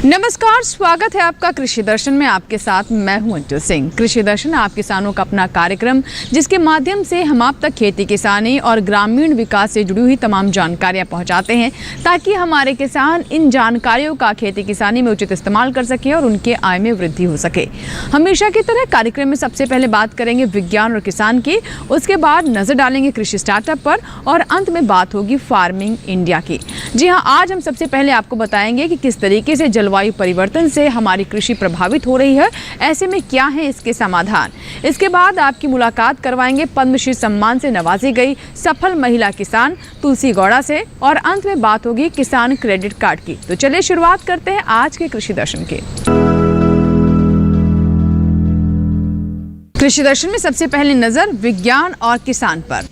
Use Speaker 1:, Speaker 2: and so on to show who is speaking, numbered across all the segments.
Speaker 1: नमस्कार, स्वागत है आपका कृषि दर्शन में। आपके साथ मैं हूं अंजू सिंह। कृषि दर्शन आप किसानों का अपना कार्यक्रम, जिसके माध्यम से हम आप तक खेती किसानी और ग्रामीण विकास से जुड़ी हुई तमाम जानकारियां पहुंचाते हैं, ताकि हमारे किसान इन जानकारियों का खेती किसानी में उचित इस्तेमाल कर सके और उनके आय में वृद्धि हो सके। हमेशा की तरह कार्यक्रम में सबसे पहले बात करेंगे विज्ञान और किसान की, उसके बाद नजर डालेंगे कृषि स्टार्टअप पर और अंत में बात होगी फार्मिंग इंडिया की। जी हाँ, आज हम सबसे पहले आपको बताएंगे कि किस तरीके से जलवायु परिवर्तन से हमारी कृषि प्रभावित हो रही है, ऐसे में क्या है इसके समाधान। इसके बाद आपकी मुलाकात करवाएंगे पद्मश्री सम्मान से नवाजी गई सफल महिला किसान तुलसी गौड़ा से और अंत में बात होगी किसान क्रेडिट कार्ड की। तो चलिए शुरुआत करते हैं आज के कृषि दर्शन के। कृषि दर्शन में सबसे पहले नजर विज्ञान और किसान पर।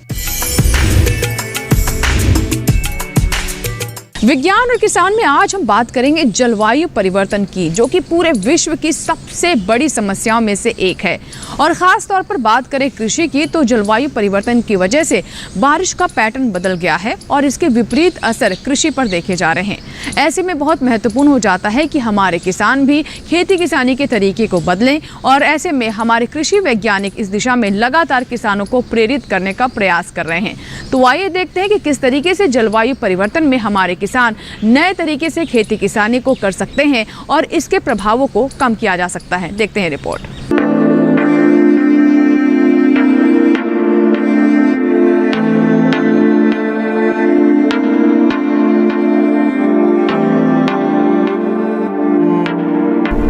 Speaker 1: विज्ञान और किसान में आज हम बात करेंगे जलवायु परिवर्तन की, जो कि पूरे विश्व की सबसे बड़ी समस्याओं में से एक है। और ख़ास तौर पर बात करें कृषि की, तो जलवायु परिवर्तन की वजह से बारिश का पैटर्न बदल गया है और इसके विपरीत असर कृषि पर देखे जा रहे हैं। ऐसे में बहुत महत्वपूर्ण हो जाता है कि हमारे किसान भी खेती किसानी के तरीके को बदलें और ऐसे में हमारे कृषि वैज्ञानिक इस दिशा में लगातार किसानों को प्रेरित करने का प्रयास कर रहे हैं। तो आइए देखते हैं कि किस तरीके से जलवायु परिवर्तन में हमारे किसान नए तरीके से खेती किसानी को कर सकते हैं और इसके प्रभावों को कम किया जा सकता है। देखते हैं रिपोर्ट।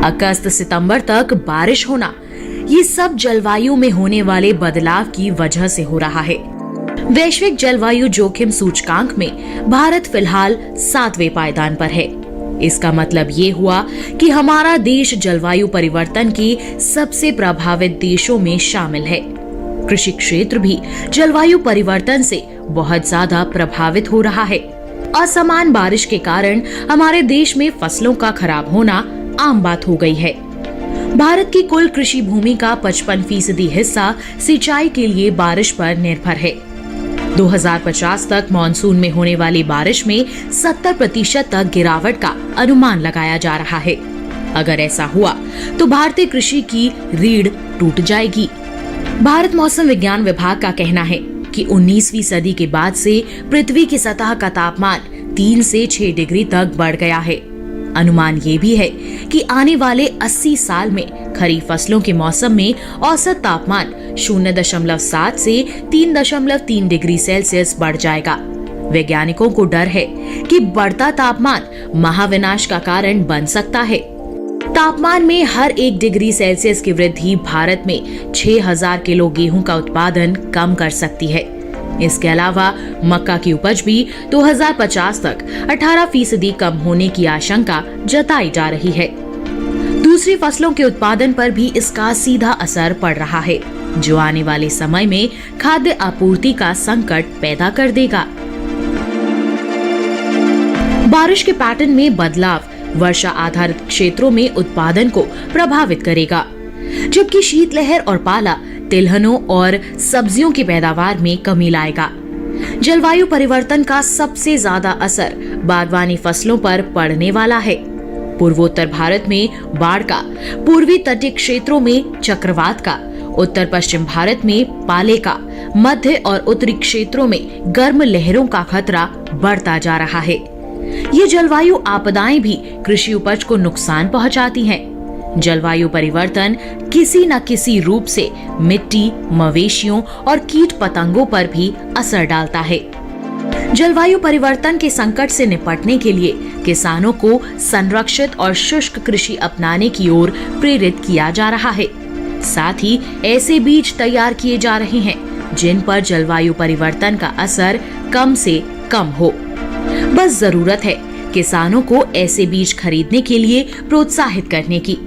Speaker 2: अगस्त सितंबर तक बारिश होना, ये सब जलवायु में होने वाले बदलाव की वजह से हो रहा है। वैश्विक जलवायु जोखिम सूचकांक में भारत फिलहाल 7वें पायदान पर है। इसका मतलब ये हुआ कि हमारा देश जलवायु परिवर्तन के सबसे प्रभावित देशों में शामिल है। कृषि क्षेत्र भी जलवायु परिवर्तन से बहुत ज्यादा प्रभावित हो रहा है। असमान बारिश के कारण हमारे देश में फसलों का खराब होना आम बात हो गई है। भारत की कुल कृषि भूमि का 55% हिस्सा सिंचाई के लिए बारिश पर निर्भर है। 2050 तक मानसून में होने वाली बारिश में 70% तक गिरावट का अनुमान लगाया जा रहा है। अगर ऐसा हुआ तो भारतीय कृषि की रीढ़ टूट जाएगी। भारत मौसम विज्ञान विभाग का कहना है कि 19वीं सदी के बाद से पृथ्वी की सतह का तापमान 3 से 6 डिग्री तक बढ़ गया है। अनुमान ये भी है कि आने वाले 80 साल में खरीफ फसलों के मौसम में औसत तापमान 0.7 से 3.3 डिग्री सेल्सियस बढ़ जाएगा। वैज्ञानिकों को डर है कि बढ़ता तापमान महाविनाश का कारण बन सकता है। तापमान में हर 1 डिग्री सेल्सियस की वृद्धि भारत में 6000 किलो गेहूं का उत्पादन कम कर सकती है। इसके अलावा मक्का की उपज भी 2050 तक 18% कम होने की आशंका जताई जा रही है। दूसरी फसलों के उत्पादन पर भी इसका सीधा असर पड़ रहा है, जो आने वाले समय में खाद्य आपूर्ति का संकट पैदा कर देगा। बारिश के पैटर्न में बदलाव वर्षा आधारित क्षेत्रों में उत्पादन को प्रभावित करेगा, जबकि शीतलहर और पाला तिलहनों और सब्जियों की पैदावार में कमी लाएगा। जलवायु परिवर्तन का सबसे ज्यादा असर बागवानी फसलों पर पड़ने वाला है। पूर्वोत्तर भारत में बाढ़ का, पूर्वी तटीय क्षेत्रों में चक्रवात का, उत्तर पश्चिम भारत में पाले का, मध्य और उत्तरी क्षेत्रों में गर्म लहरों का खतरा बढ़ता जा रहा है। ये जलवायु आपदाएं भी कृषि उपज को नुकसान पहुंचाती हैं। जलवायु परिवर्तन किसी न किसी रूप से मिट्टी, मवेशियों और कीट पतंगों पर भी असर डालता है। जलवायु परिवर्तन के संकट से निपटने के लिए किसानों को संरक्षित और शुष्क कृषि अपनाने की ओर प्रेरित किया जा रहा है। साथ ही ऐसे बीज तैयार किए जा रहे हैं जिन पर जलवायु परिवर्तन का असर कम से कम हो। बस जरूरत है किसानों को ऐसे बीज खरीदने के लिए प्रोत्साहित करने की।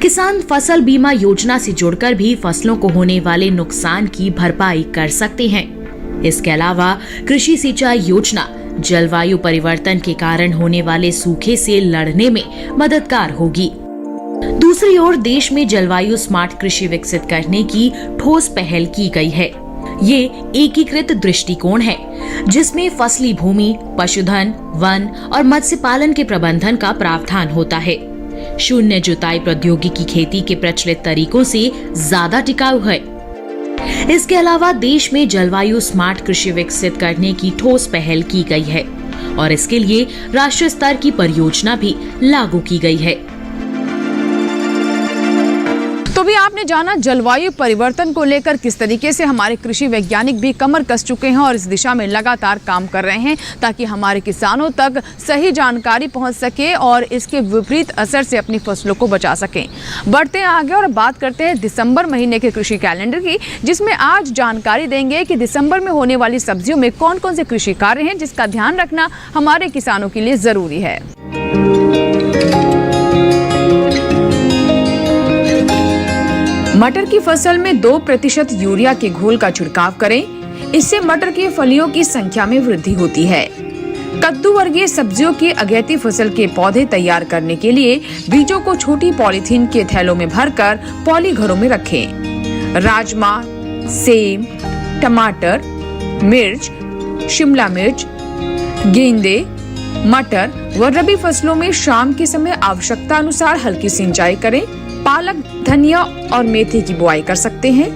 Speaker 2: किसान फसल बीमा योजना से जुड़कर भी फसलों को होने वाले नुकसान की भरपाई कर सकते हैं। इसके अलावा कृषि सिंचाई योजना जलवायु परिवर्तन के कारण होने वाले सूखे से लड़ने में मददगार होगी। दूसरी ओर देश में जलवायु स्मार्ट कृषि विकसित करने की ठोस पहल की गई है। ये एकीकृत दृष्टिकोण है जिसमें फसली भूमि, पशुधन, वन और मत्स्य पालन के प्रबंधन का प्रावधान होता है। शून्य जुताई प्रौद्योगिकी खेती के प्रचलित तरीकों से ज्यादा टिकाऊ है। इसके अलावा देश में जलवायु स्मार्ट कृषि विकसित करने की ठोस पहल की गई है और इसके लिए राष्ट्रीय स्तर की परियोजना भी लागू की गई है।
Speaker 1: तो भी आपने जाना जलवायु परिवर्तन को लेकर किस तरीके से हमारे कृषि वैज्ञानिक भी कमर कस चुके हैं और इस दिशा में लगातार काम कर रहे हैं ताकि हमारे किसानों तक सही जानकारी पहुंच सके और इसके विपरीत असर से अपनी फसलों को बचा सकें। बढ़ते हैं आगे और बात करते हैं दिसंबर महीने के कृषि कैलेंडर की, जिसमें आज जानकारी देंगे कि दिसंबर में होने वाली सब्जियों में कौन कौन से कृषि कार्य हैं जिसका ध्यान रखना हमारे किसानों के लिए जरूरी है। मटर की फसल में 2% यूरिया के घोल का छिड़काव करें। इससे मटर की फलियों की संख्या में वृद्धि होती है। कद्दू वर्गीय सब्जियों की अगेती फसल के पौधे तैयार करने के लिए बीजों को छोटी पॉलीथीन के थैलों में भरकर पॉली घरों में रखें। राजमा, सेम, टमाटर, मिर्च, शिमला मिर्च, गेंदे, मटर व रबी फसलों में शाम के समय आवश्यकता अनुसार हल्की सिंचाई करें। पालक, धनिया और मेथी की बुआई कर सकते हैं।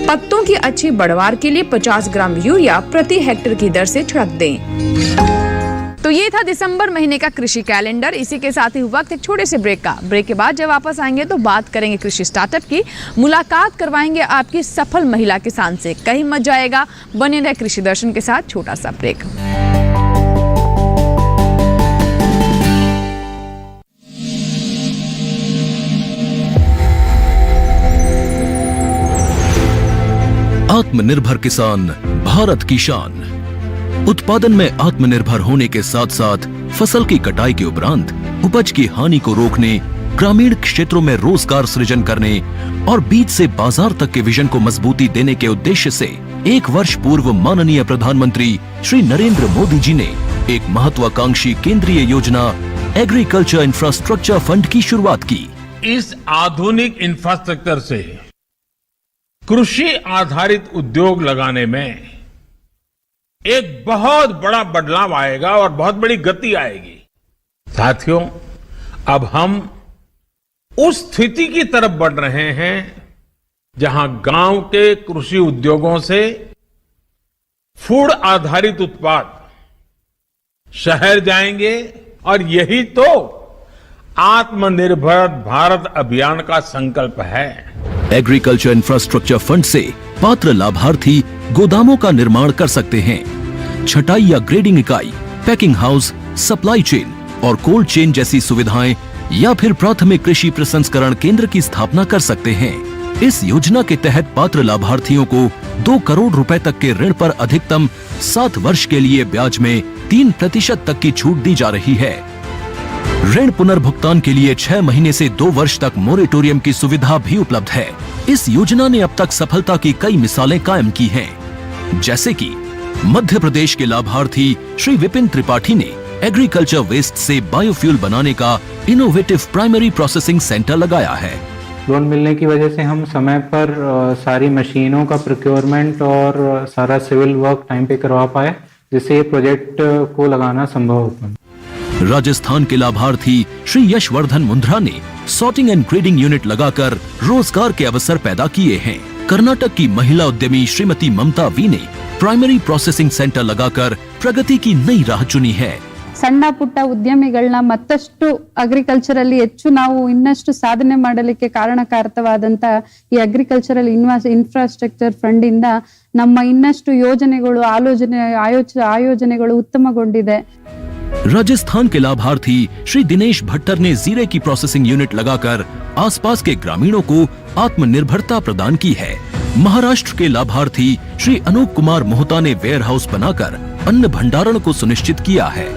Speaker 1: पत्तों की अच्छी बढ़वार के लिए 50 ग्राम यूरिया प्रति हेक्टेयर की दर से छिड़क दें। तो ये था दिसंबर महीने का कृषि कैलेंडर। इसी के साथ ही वक्त एक छोटे से ब्रेक का। ब्रेक के बाद जब वापस आएंगे तो बात करेंगे कृषि स्टार्टअप की, मुलाकात करवाएंगे आपकी सफल महिला किसान से। कहीं मत जाएगा, बने रहे कृषि दर्शन के साथ। छोटा सा ब्रेक।
Speaker 3: आत्मनिर्भर किसान भारत की शान। उत्पादन में आत्मनिर्भर होने के साथ साथ फसल की कटाई के उपरांत उपज की हानि को रोकने, ग्रामीण क्षेत्रों में रोजगार सृजन करने और बीज से बाजार तक के विजन को मजबूती देने के उद्देश्य से 1 वर्ष पूर्व माननीय प्रधानमंत्री श्री नरेंद्र मोदी जी ने एक महत्वाकांक्षी केंद्रीय योजना एग्रीकल्चर इंफ्रास्ट्रक्चर फंड की शुरुआत की।
Speaker 4: इस आधुनिक इंफ्रास्ट्रक्चर से कृषि आधारित उद्योग लगाने में एक बहुत बड़ा बदलाव आएगा और बहुत बड़ी गति आएगी। साथियों, अब हम उस स्थिति की तरफ बढ़ रहे हैं जहां गांव के कृषि उद्योगों से फूड आधारित उत्पाद शहर जाएंगे और यही तो आत्मनिर्भर भारत अभियान का संकल्प है।
Speaker 3: एग्रीकल्चर इंफ्रास्ट्रक्चर फंड से पात्र लाभार्थी गोदामों का निर्माण कर सकते हैं। छटाई या ग्रेडिंग इकाई, पैकिंग हाउस, सप्लाई चेन और कोल्ड चेन जैसी सुविधाएं या फिर प्राथमिक कृषि प्रसंस्करण केंद्र की स्थापना कर सकते हैं। इस योजना के तहत पात्र लाभार्थियों को 2 करोड़ रुपए तक के ऋण पर अधिकतम 7 वर्ष के लिए ब्याज में 3% तक की छूट दी जा रही है। ऋण पुनर्भुगतान के लिए 6 महीने से 2 वर्ष तक मोरेटोरियम की सुविधा भी उपलब्ध है। इस योजना ने अब तक सफलता की कई मिसालें कायम की हैं, जैसे कि मध्य प्रदेश के लाभार्थी श्री विपिन त्रिपाठी ने एग्रीकल्चर वेस्ट से बायोफ्यूल बनाने का इनोवेटिव प्राइमरी प्रोसेसिंग सेंटर लगाया है।
Speaker 5: लोन मिलने की वजह से हम समय पर सारी मशीनों का प्रोक्योरमेंट और सारा सिविल वर्क टाइम पे करवा पाए, जिससे ये प्रोजेक्ट को लगाना संभव हो पाया।
Speaker 3: राजस्थान के लाभार्थी श्री यशवर्धन मुंद्रा ने सॉर्टिंग एंड ग्रेडिंग यूनिट लगाकर रोजगार के अवसर पैदा किए हैं। कर्नाटक की महिला उद्यमी श्रीमती ममता वी ने प्राइमरी प्रोसेसिंग सेंटर लगाकर प्रगति की नई राह चुनी है।
Speaker 6: ಸಣ್ಣ ಪುಟ್ಟ ಉದ್ಯಮಿಗಳನ್ನ ಮತ್ತಷ್ಟು ಅಗ್ರಿಕಲ್ಚರಲ್ಲಿ ಹೆಚ್ಚು ನಾವು ಇನ್ನಷ್ಟು ಸಾಧನೆ ಮಾಡಲಿಕ್ಕೆ ಕಾರಣಕಾರಕವಾದಂತ ಈ ಅಗ್ರಿಕಲ್ಚರಲ್ ಇನ್ಫ್ರಾಸ್ಟ್ರಕ್ಚರ್ ಫಂಡ್ ಇಂದ ನಮ್ಮ ಇನ್ನಷ್ಟು ಯೋಜನೆಗಳು ಆಯೋಜನೆಗಳು ಉತ್ತಮಗೊಂಡಿದೆ।
Speaker 3: राजस्थान के लाभार्थी श्री दिनेश भट्टर ने जीरे की प्रोसेसिंग यूनिट लगाकर आसपास के ग्रामीणों को आत्मनिर्भरता प्रदान की है। महाराष्ट्र के लाभार्थी श्री अनूप कुमार मोहता ने वेयर हाउस बनाकर अन्न भंडारण को सुनिश्चित किया है।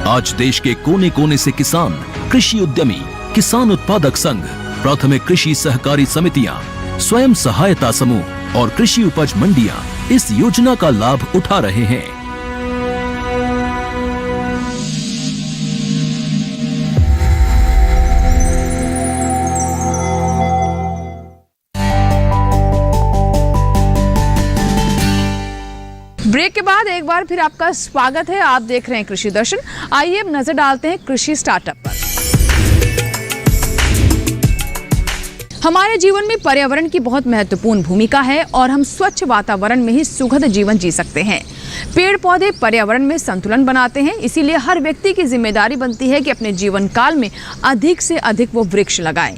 Speaker 3: आज देश के कोने कोने से किसान, कृषि उद्यमी, किसान उत्पादक संघ, प्राथमिक कृषि सहकारी समितियां, स्वयं सहायता समूह और कृषि उपज मंडियां इस योजना का लाभ उठा रहे हैं।
Speaker 1: ब्रेक के बाद एक बार फिर आपका स्वागत है। आप देख रहे हैं कृषि दर्शन। आइए अब नजर डालते हैं कृषि स्टार्टअप पर। हमारे जीवन में पर्यावरण की बहुत महत्वपूर्ण भूमिका है और हम स्वच्छ वातावरण में ही सुखद जीवन जी सकते हैं। पेड़ पौधे पर्यावरण में संतुलन बनाते हैं, इसीलिए हर व्यक्ति की जिम्मेदारी बनती है कि अपने जीवन काल में अधिक से अधिक वो वृक्ष लगाएं।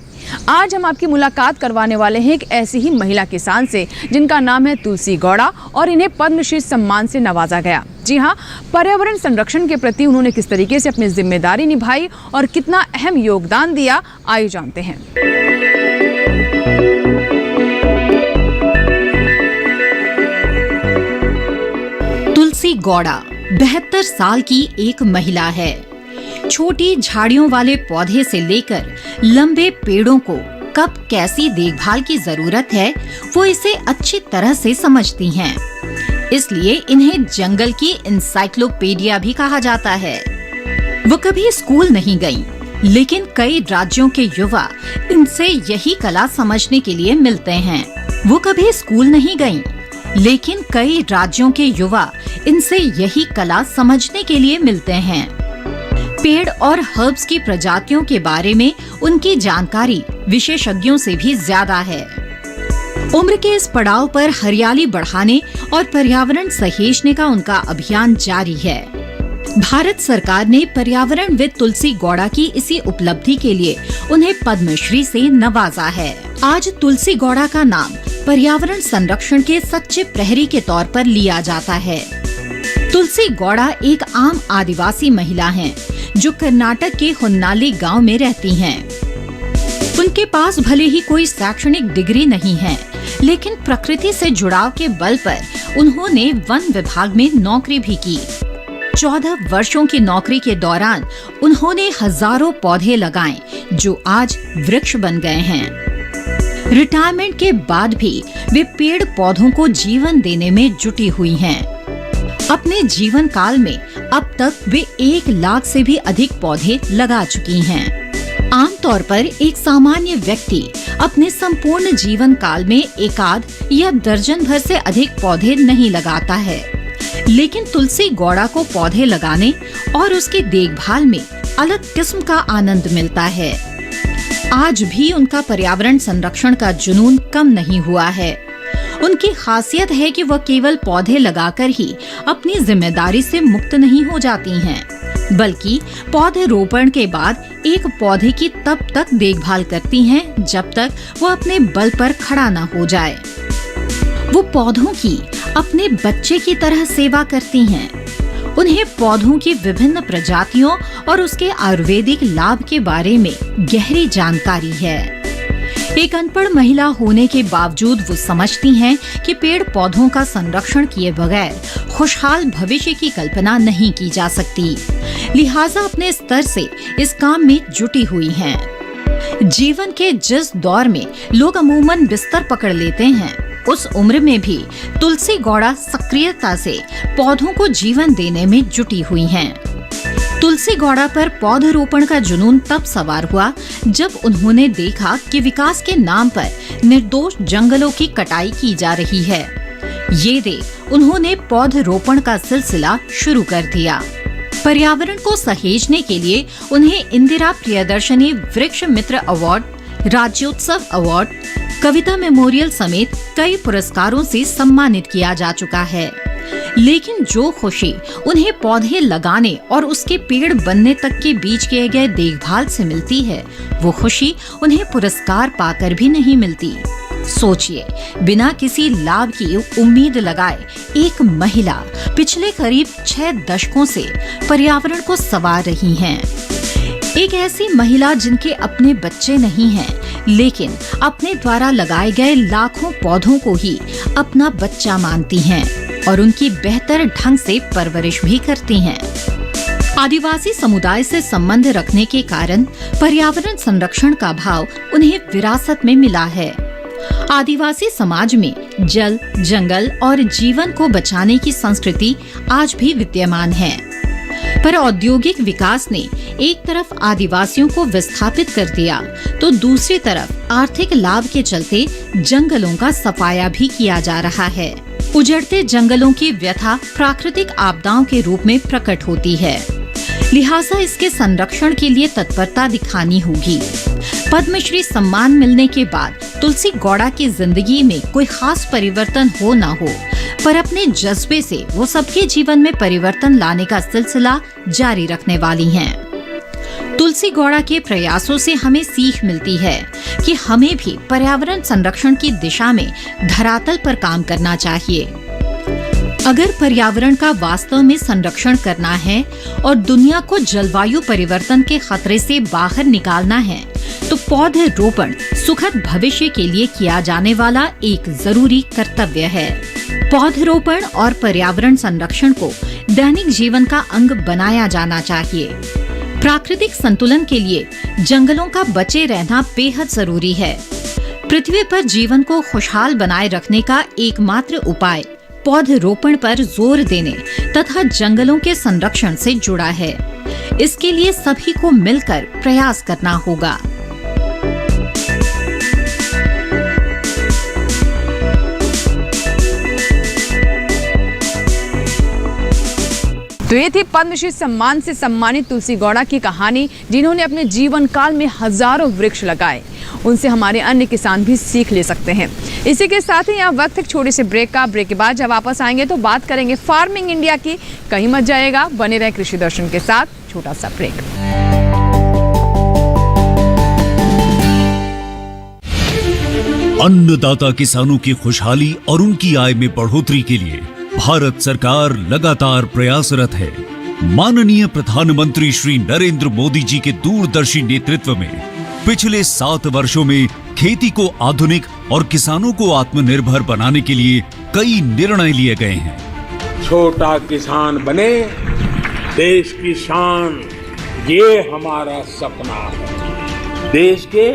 Speaker 1: आज हम आपकी मुलाकात करवाने वाले हैं एक ऐसी ही महिला किसान से जिनका नाम है तुलसी गौड़ा और इन्हें पद्मश्री सम्मान से नवाजा गया। जी हाँ, पर्यावरण संरक्षण के प्रति उन्होंने किस तरीके से अपनी जिम्मेदारी निभाई और कितना अहम योगदान दिया, आइए जानते हैं।
Speaker 7: तुलसी गौड़ा 72 साल की एक महिला है। छोटी झाड़ियों वाले पौधे से लेकर लंबे पेड़ों को कब कैसी देखभाल की जरूरत है, वो इसे अच्छी तरह से समझती हैं। इसलिए इन्हें जंगल की इंसाइक्लोपीडिया भी कहा जाता है। वो कभी स्कूल नहीं गईं, लेकिन कई राज्यों के युवा इनसे यही कला समझने के लिए मिलते हैं। वो कभी स्कूल नहीं गईं, लेकिन कई राज्यों के युवा इनसे यही कला समझने के लिए मिलते हैं। पेड़ और हर्ब्स की प्रजातियों के बारे में उनकी जानकारी विशेषज्ञों से भी ज्यादा है। उम्र के इस पड़ाव पर हरियाली बढ़ाने और पर्यावरण सहेजने का उनका अभियान जारी है। भारत सरकार ने पर्यावरणविद तुलसी गौड़ा की इसी उपलब्धि के लिए उन्हें पद्मश्री से नवाजा है। आज तुलसी गौड़ा का नाम पर्यावरण संरक्षण के सच्चे प्रहरी के तौर पर लिया जाता है। तुलसी गौड़ा एक आम आदिवासी महिला हैं, जो कर्नाटक के होन्नाली गांव में रहती हैं। उनके पास भले ही कोई शैक्षणिक डिग्री नहीं है, लेकिन प्रकृति से जुड़ाव के बल पर उन्होंने वन विभाग में नौकरी भी की। 14 वर्षों की नौकरी के दौरान उन्होंने हजारों पौधे लगाए, जो आज वृक्ष बन गए हैं। रिटायरमेंट के बाद भी वे पेड़ पौधों को जीवन देने में जुटी हुई हैं। अपने जीवन काल में अब तक वे 1 लाख से भी अधिक पौधे लगा चुकी हैं। आमतौर पर एक सामान्य व्यक्ति अपने संपूर्ण जीवन काल में एकाध या दर्जन भर से अधिक पौधे नहीं लगाता है, लेकिन तुलसी गौड़ा को पौधे लगाने और उसकी देखभाल में अलग किस्म का आनंद मिलता है। आज भी उनका पर्यावरण संरक्षण का जुनून कम नहीं हुआ है। उनकी खासियत है कि वह केवल पौधे लगाकर ही अपनी जिम्मेदारी से मुक्त नहीं हो जाती हैं, बल्कि पौधे रोपण के बाद एक पौधे की तब तक देखभाल करती हैं जब तक वह अपने बल पर खड़ा न हो जाए। वो पौधों की अपने बच्चे की तरह सेवा करती हैं। उन्हें पौधों की विभिन्न प्रजातियों और उसके आयुर्वेदिक लाभ के बारे में गहरी जानकारी है। एक अनपढ़ महिला होने के बावजूद वो समझती हैं कि पेड़ पौधों का संरक्षण किए बगैर खुशहाल भविष्य की कल्पना नहीं की जा सकती, लिहाजा अपने स्तर से इस काम में जुटी हुई हैं। जीवन के जिस दौर में लोग अमूमन बिस्तर पकड़ लेते हैं, उस उम्र में भी तुलसी गौड़ा सक्रियता से पौधों को जीवन देने में जुटी हुई हैं। तुलसी गौड़ा पर पौधरोपण का जुनून तब सवार हुआ जब उन्होंने देखा कि विकास के नाम पर निर्दोष जंगलों की कटाई की जा रही है। ये देख उन्होंने पौधरोपण का सिलसिला शुरू कर दिया। पर्यावरण को सहेजने के लिए उन्हें इंदिरा प्रियदर्शनी वृक्ष मित्र अवार्ड, राज्योत्सव अवार्ड, कविता मेमोरियल समेत कई पुरस्कारों से सम्मानित किया जा चुका है। लेकिन जो खुशी उन्हें पौधे लगाने और उसके पेड़ बनने तक के बीच किए गए देखभाल से मिलती है, वो खुशी उन्हें पुरस्कार पाकर भी नहीं मिलती। सोचिए, बिना किसी लाभ की उम्मीद लगाए एक महिला पिछले करीब 6 दशकों से पर्यावरण को संवार रही हैं। एक ऐसी महिला जिनके अपने बच्चे नहीं हैं, लेकिन अपने द्वारा लगाए गए लाखों पौधों को ही अपना बच्चा मानती हैं और उनकी बेहतर ढंग से परवरिश भी करती हैं। आदिवासी समुदाय से संबंध रखने के कारण पर्यावरण संरक्षण का भाव उन्हें विरासत में मिला है। आदिवासी समाज में जल, जंगल और जीवन को बचाने की संस्कृति आज भी विद्यमान है, पर औद्योगिक विकास ने एक तरफ आदिवासियों को विस्थापित कर दिया, तो दूसरी तरफ आर्थिक लाभ के चलते जंगलों का सफाया भी किया जा रहा है। उजड़ते जंगलों की व्यथा प्राकृतिक आपदाओं के रूप में प्रकट होती है। लिहाजा इसके संरक्षण के लिए तत्परता दिखानी होगी। पद्मश्री सम्मान मिलने के बाद तुलसी गौड़ा की जिंदगी में कोई खास परिवर्तन हो ना हो, पर अपने जज्बे से वो सबके जीवन में परिवर्तन लाने का सिलसिला जारी रखने वाली हैं। तुलसी गौड़ा के प्रयासों से हमें सीख मिलती है कि हमें भी पर्यावरण संरक्षण की दिशा में धरातल पर काम करना चाहिए। अगर पर्यावरण का वास्तव में संरक्षण करना है और दुनिया को जलवायु परिवर्तन के खतरे से बाहर निकालना है, तो पौधरोपण सुखद भविष्य के लिए किया जाने वाला एक जरूरी कर्तव्य है। पौधरोपण और पर्यावरण संरक्षण को दैनिक जीवन का अंग बनाया जाना चाहिए। प्राकृतिक संतुलन के लिए जंगलों का बचे रहना बेहद जरूरी है। पृथ्वी पर जीवन को खुशहाल बनाए रखने का एकमात्र उपाय पौधरोपण पर जोर देने तथा जंगलों के संरक्षण से जुड़ा है। इसके लिए सभी को मिलकर प्रयास करना होगा।
Speaker 1: तो ये थी पद्मश्री सम्मान से सम्मानित तुलसी गौड़ा की कहानी, जिन्होंने अपने जीवन काल में हजारों वृक्ष लगाए। उनसे हमारे अन्य किसान भी सीख ले सकते हैं। इसी के साथ ही यहाँ वक्त एक छोटे से ब्रेक का। ब्रेक के बाद जब वापस आएंगे तो बात करेंगे फार्मिंग इंडिया की। कहीं मत जाएगा, बने रहे कृषि दर्शन के साथ। छोटा सा ब्रेक।
Speaker 8: अन्नदाता किसानों की खुशहाली और उनकी आय में बढ़ोतरी के लिए भारत सरकार लगातार प्रयासरत है। माननीय प्रधानमंत्री श्री नरेंद्र मोदी जी के दूरदर्शी नेतृत्व में पिछले 7 वर्षों में खेती को आधुनिक और किसानों को आत्मनिर्भर बनाने के लिए कई निर्णय लिए गए हैं।
Speaker 4: छोटा किसान बने देश की शान, ये हमारा सपना है। देश के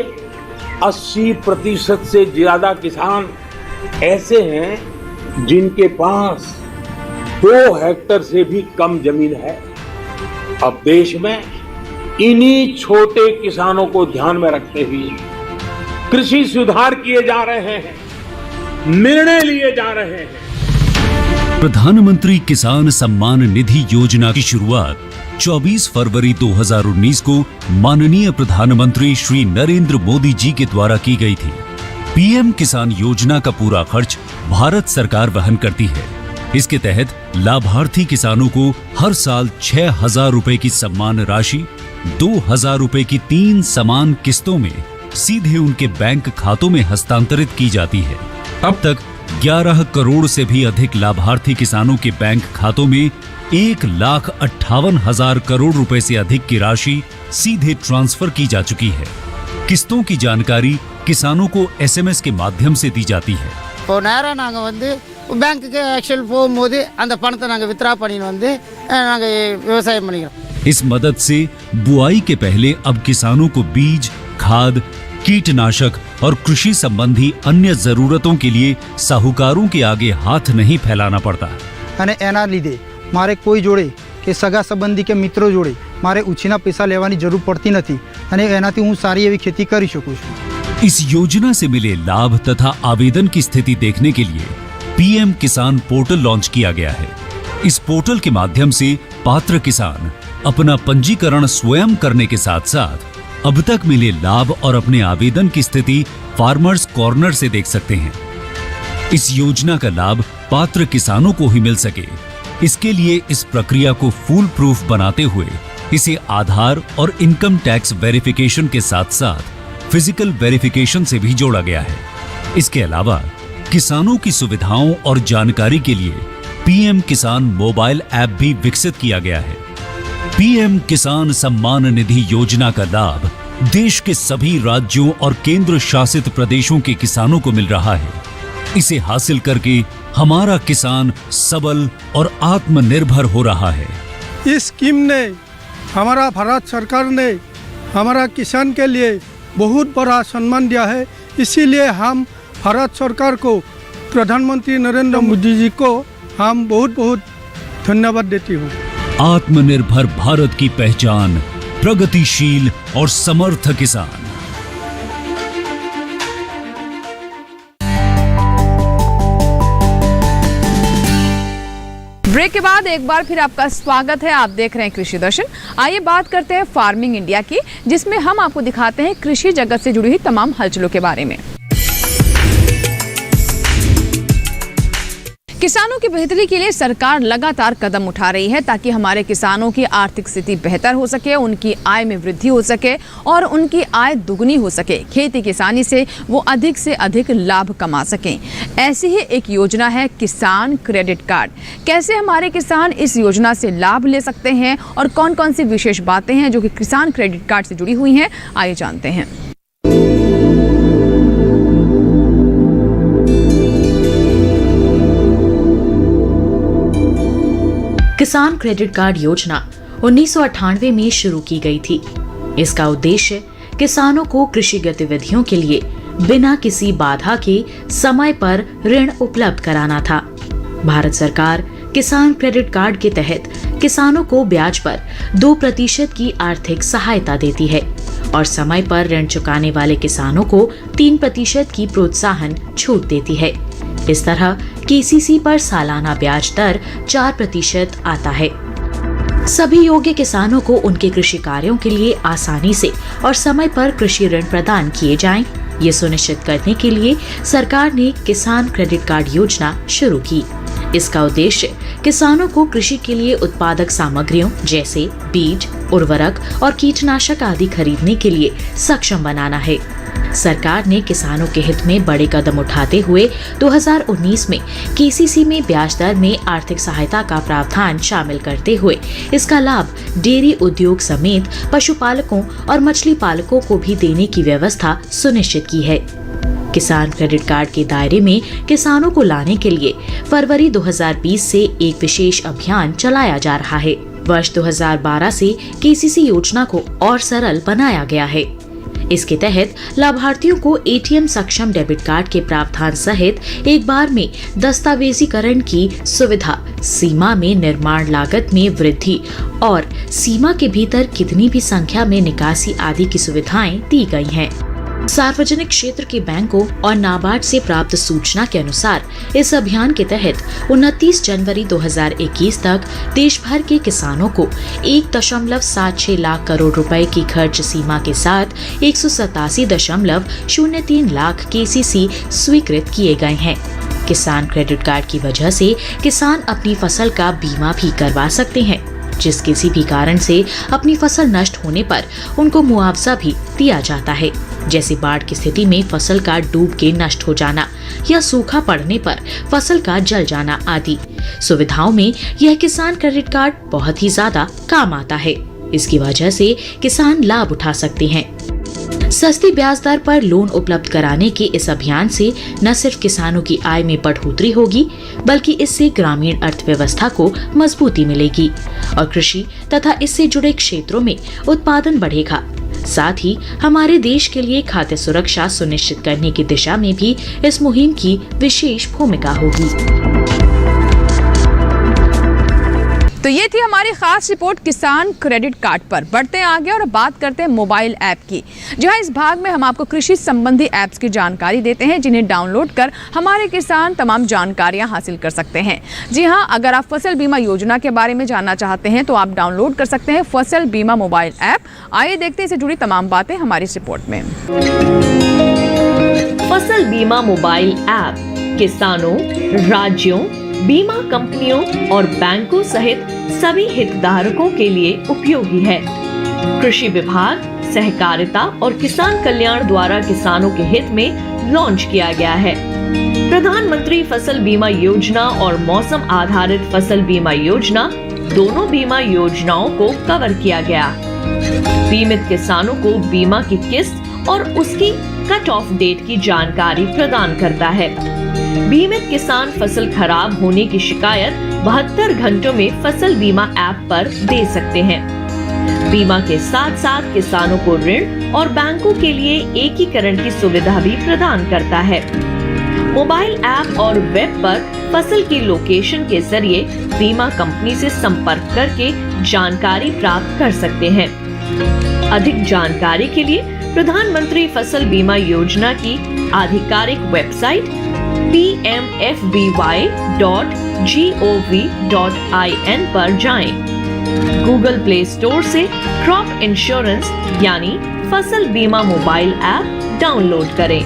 Speaker 4: 80% से ज्यादा किसान ऐसे हैं जिनके पास 2 हेक्टेयर से भी कम जमीन है। अब देश में इन्हीं छोटे किसानों को ध्यान में रखते हुए कृषि सुधार किए जा रहे हैं, निर्णय लिए जा रहे हैं।
Speaker 8: प्रधानमंत्री किसान सम्मान निधि योजना की शुरुआत 24 फरवरी 2019 को माननीय प्रधानमंत्री श्री नरेंद्र मोदी जी के द्वारा की गई थी। पीएम किसान योजना का पूरा खर्च भारत सरकार वहन करती है। इसके तहत लाभार्थी किसानों को हर साल 6,000 रुपए की सम्मान राशि 2,000 रुपए की 3 समान किस्तों में सीधे उनके बैंक खातों में हस्तांतरित की जाती है। अब तक 11 करोड़ से भी अधिक लाभार्थी किसानों के बैंक खातों में 1,58,000 करोड़ रुपए से अधिक की राशि सीधे ट्रांसफर की जा चुकी है। किस्तों की जानकारी किसानों को एसएमएस के माध्यम से दी जाती है।
Speaker 9: இப்போ நேரா நாங்க வந்து பேங்க்குக்கு ஆக்சுவல் போகும்போது அந்த பணத்தை நாங்க வித்ரா பண்ணிட்டு வந்து நாங்க விவசாயம் பண்ணிக்கிறோம்।
Speaker 8: इस मदद से बुआई के पहले अब किसानों को बीज, खाद, कीटनाशक और कृषि संबंधी अन्य जरूरतों के लिए साहूकारों के आगे हाथ नहीं फैलाना पड़ता।
Speaker 9: અને એના લીધે મારે કોઈ જોડે કે સગા સંબંધી કે મિત્રો જોડે મારે ઉછીના પૈસા લેવાની જરૂર પડતી નથી અને એનાથી હું સારી એવી खेती કરી શકું છું।
Speaker 8: इस योजना से मिले लाभ तथा आवेदन की स्थिति देखने के लिए पीएम किसान पोर्टल लॉन्च किया गया है। इस पोर्टल के माध्यम से पात्र किसान अपना पंजीकरण स्वयं करने के साथ साथ अब तक मिले लाभ और अपने आवेदन की स्थिति फार्मर्स कॉर्नर से देख सकते हैं। इस योजना का लाभ पात्र किसानों को ही मिल सके, इसके लिए इस प्रक्रिया को फूल प्रूफ बनाते हुए इसे आधार और इनकम टैक्स वेरिफिकेशन के साथ साथ फिजिकल वेरिफिकेशन से भी जोड़ा गया है। इसके अलावा किसानों की सुविधाओं और जानकारी के लिए पीएम किसान मोबाइल ऐप भी विकसित किया गया है। पीएम किसान सम्मान निधि योजना का लाभ देश के सभी राज्यों और केंद्र शासित प्रदेशों के किसानों को मिल रहा है। इसे हासिल करके हमारा किसान सबल और आत्मनिर्भर हो रहा है।
Speaker 10: इस स्कीम ने हमारा भारत सरकार ने हमारा किसान के लिए बहुत बड़ा सम्मान दिया है। इसीलिए हम भारत सरकार को, प्रधानमंत्री नरेंद्र मोदी जी को हम बहुत बहुत धन्यवाद देती हूँ।
Speaker 8: आत्मनिर्भर भारत की पहचान प्रगतिशील और समर्थ किसान।
Speaker 1: ब्रेक के बाद एक बार फिर आपका स्वागत है। आप देख रहे हैं कृषि दर्शन। आइए बात करते हैं फार्मिंग इंडिया की, जिसमें हम आपको दिखाते हैं कृषि जगत से जुड़ी हुई तमाम हलचलों के बारे में। किसानों की बेहतरी के लिए सरकार लगातार कदम उठा रही है ताकि हमारे किसानों की आर्थिक स्थिति बेहतर हो सके, उनकी आय में वृद्धि हो सके और उनकी आय दुगनी हो सके। खेती किसानी से वो अधिक से अधिक लाभ कमा सकें। ऐसी ही एक योजना है किसान क्रेडिट कार्ड। कैसे हमारे किसान इस योजना से लाभ ले सकते हैं और कौन कौन सी विशेष बातें हैं जो कि किसान क्रेडिट कार्ड से जुड़ी हुई हैं, आइए जानते हैं।
Speaker 2: किसान क्रेडिट कार्ड योजना 1998 में शुरू की गई थी। इसका उद्देश्य किसानों को कृषि गतिविधियों के लिए बिना किसी बाधा के समय पर ऋण उपलब्ध कराना था। भारत सरकार किसान क्रेडिट कार्ड के तहत किसानों को ब्याज पर 2% की आर्थिक सहायता देती है और समय पर ऋण चुकाने वाले किसानों को 3% की प्रोत्साहन छूट देती है। इस तरह केसीसी पर सालाना ब्याज दर 4% आता है। सभी योग्य किसानों को उनके कृषि कार्यों के लिए आसानी से और समय पर कृषि ऋण प्रदान किए जाएं, ये सुनिश्चित करने के लिए सरकार ने किसान क्रेडिट कार्ड योजना शुरू की। इसका उद्देश्य किसानों को कृषि के लिए उत्पादक सामग्रियों जैसे बीज, उर्वरक और कीटनाशक आदि खरीदने के लिए सक्षम बनाना है। सरकार ने किसानों के हित में बड़े कदम उठाते हुए 2019 में केसीसी में ब्याज दर में आर्थिक सहायता का प्रावधान शामिल करते हुए इसका लाभ डेयरी उद्योग समेत पशुपालकों और मछली पालकों को भी देने की व्यवस्था सुनिश्चित की है। किसान क्रेडिट कार्ड के दायरे में किसानों को लाने के लिए फरवरी 2020 से एक विशेष अभियान चलाया जा रहा है। वर्ष 2012 से केसीसी योजना को और सरल बनाया गया है। इसके तहत लाभार्थियों को एटीएम सक्षम डेबिट कार्ड के प्रावधान सहित एक बार में दस्तावेजीकरण की सुविधा, सीमा में निर्माण लागत में वृद्धि और सीमा के भीतर कितनी भी संख्या में निकासी आदि की सुविधाएं दी गई हैं। सार्वजनिक क्षेत्र के बैंकों और नाबार्ड से प्राप्त सूचना के अनुसार इस अभियान के तहत 29 जनवरी 2021 तक देश भर के किसानों को 1.76 लाख करोड़ रुपए की खर्च सीमा के साथ 187.03 लाख केसीसी स्वीकृत किए गए हैं। किसान क्रेडिट कार्ड की वजह से किसान अपनी फसल का बीमा भी करवा सकते हैं, जिस किसी भी कारण से अपनी फसल नष्ट होने पर उनको मुआवजा भी दिया जाता है, जैसे बाढ़ की स्थिति में फसल का डूब के नष्ट हो जाना या सूखा पड़ने पर फसल का जल जाना आदि सुविधाओं में यह किसान क्रेडिट कार्ड बहुत ही ज्यादा काम आता है। इसकी वजह से किसान लाभ उठा सकते हैं। सस्ती ब्याज दर पर लोन उपलब्ध कराने के इस अभियान से न सिर्फ किसानों की आय में बढ़ोतरी होगी, बल्कि इससे ग्रामीण अर्थव्यवस्था को मजबूती मिलेगी और कृषि तथा इससे जुड़े क्षेत्रों में उत्पादन बढ़ेगा। साथ ही हमारे देश के लिए खाद्य सुरक्षा सुनिश्चित करने की दिशा में भी इस मुहिम की विशेष भूमिका होगी।
Speaker 1: तो ये थी हमारी खास रिपोर्ट किसान क्रेडिट कार्ड पर। बढ़ते हैं आगे और बात करते हैं मोबाइल ऐप की, जहां इस भाग में हम आपको कृषि संबंधी ऐप्स की जानकारी देते हैं, जिन्हें डाउनलोड कर हमारे किसान तमाम जानकारियां हासिल कर सकते हैं। जी हां, अगर आप फसल बीमा योजना के बारे में जानना चाहते हैं तो आप डाउनलोड कर सकते हैं फसल बीमा मोबाइल ऐप। आइए देखते हैं इससे जुड़ी तमाम बातें हमारी इस रिपोर्ट में।
Speaker 11: फसल बीमा मोबाइल ऐप किसानों, राज्यों, बीमा कंपनियों और बैंकों सहित सभी हितधारकों के लिए उपयोगी है। कृषि विभाग, सहकारिता और किसान कल्याण द्वारा किसानों के हित में लॉन्च किया गया है। प्रधानमंत्री फसल बीमा योजना और मौसम आधारित फसल बीमा योजना दोनों बीमा योजनाओं को कवर किया गया। बीमित किसानों को बीमा की किस्त और उसकी कट ऑफ डेट की जानकारी प्रदान करता है। बीमित किसान फसल खराब होने की शिकायत 72 घंटों में फसल बीमा ऐप पर दे सकते हैं। बीमा के साथ साथ किसानों को ऋण और बैंकों के लिए एकीकरण की सुविधा भी प्रदान करता है। मोबाइल ऐप और वेब पर फसल की लोकेशन के जरिए बीमा कंपनी से संपर्क करके जानकारी प्राप्त कर सकते हैं। अधिक जानकारी के लिए प्रधानमंत्री फसल बीमा योजना की आधिकारिक वेबसाइट pmfby.gov.in पर जाएं। गूगल प्ले स्टोर से क्रॉप इंश्योरेंस यानी फसल बीमा मोबाइल ऐप डाउनलोड करें।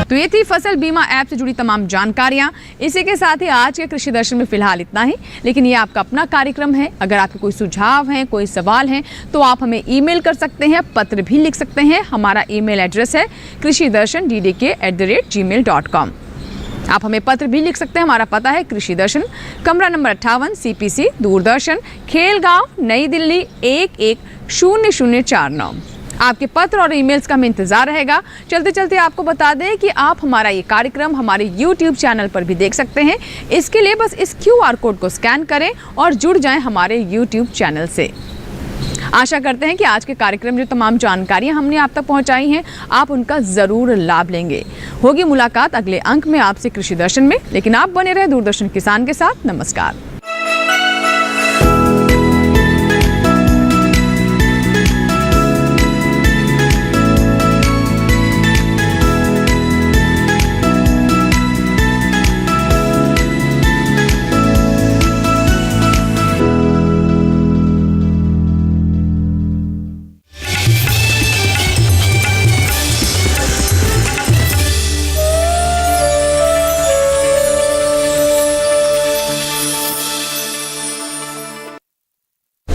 Speaker 1: तो ये थी फसल बीमा ऐप से जुड़ी तमाम जानकारियां। इसी के साथ ही आज के कृषि दर्शन में फिलहाल इतना ही, लेकिन ये आपका अपना कार्यक्रम है। अगर आपके कोई सुझाव हैं, कोई सवाल हैं, तो आप हमें ईमेल कर सकते हैं, पत्र भी लिख सकते हैं। हमारा ईमेल एड्रेस है krishidarshan@gmail.com। आप हमें पत्र भी लिख सकते हैं। हमारा पता है कृषि दर्शन, कमरा नंबर 58, CPC, दूरदर्शन, खेलगांव, नई दिल्ली 110049। आपके पत्र और ईमेल्स का हमें इंतजार रहेगा। चलते चलते आपको बता दें कि आप हमारा ये कार्यक्रम हमारे YouTube चैनल पर भी देख सकते हैं। इसके लिए बस इस QR कोड को स्कैन करें और जुड़ जाएं हमारे YouTube चैनल से। आशा करते हैं कि आज के कार्यक्रम जो तमाम जानकारियां हमने आप तक पहुंचाई हैं, आप उनका जरूर लाभ लेंगे। होगी मुलाकात अगले अंक में आपसे कृषि दर्शन में, लेकिन आप बने रहे दूरदर्शन किसान के साथ। नमस्कार।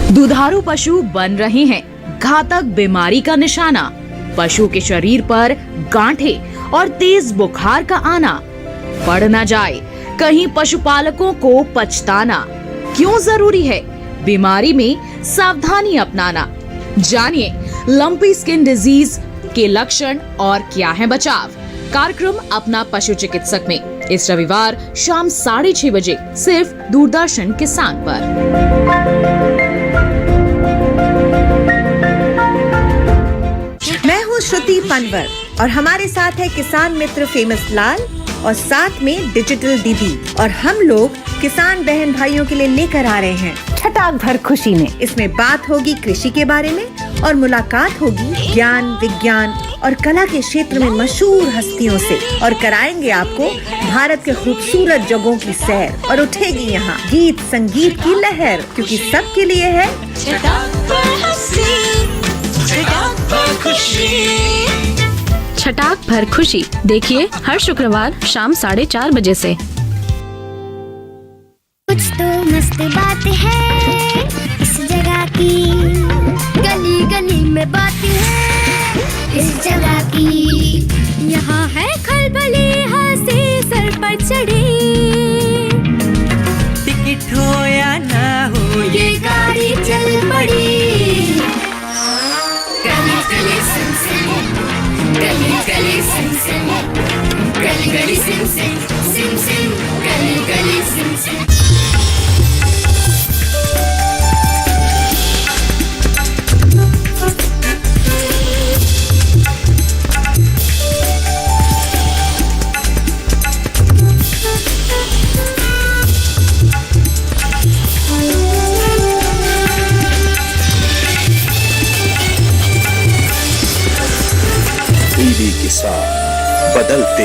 Speaker 2: दुधारू पशु बन रहे हैं घातक बीमारी का निशाना। पशु के शरीर पर गांठें और तेज बुखार का आना। बढ़ न जाए कहीं पशुपालकों को पछताना। क्यों जरूरी है बीमारी में सावधानी अपनाना? जानिए लंपी स्किन डिजीज के लक्षण और क्या है बचाव। कार्यक्रम अपना पशु चिकित्सक में इस रविवार शाम 6:30 बजे सिर्फ दूरदर्शन किसान पर।
Speaker 12: मैं हूँ श्रुति पनवर और हमारे साथ है किसान मित्र फेमस लाल और साथ में डिजिटल दीदी, और हम लोग किसान बहन भाइयों के लिए लेकर आ रहे हैं छटाक भर खुशी में। इसमें बात होगी कृषि के बारे में और मुलाकात होगी ज्ञान, विज्ञान और कला के क्षेत्र में मशहूर हस्तियों से, और कराएंगे आपको भारत के खूबसूरत जगहों की सैर, और उठेगी यहाँ गीत संगीत की लहर, क्योंकि सबके लिए है
Speaker 13: छटाक भर खुशी। देखिए हर शुक्रवार शाम 4:30 बजे से।
Speaker 14: कुछ तो मस्त बात है इस जगह की, गली गली में बात है इस जगह की। यहाँ है खलबली हंसी सर पर चढ़ी,
Speaker 15: टिकट हो या ना हो
Speaker 14: ये गाड़ी चल पड़ी। गली गली सिम सिम, गली गली सिम सिम, गली गली सिम सिम, सिम सिम, गली गली सिम सिम।
Speaker 16: टीवी के साथ बदलते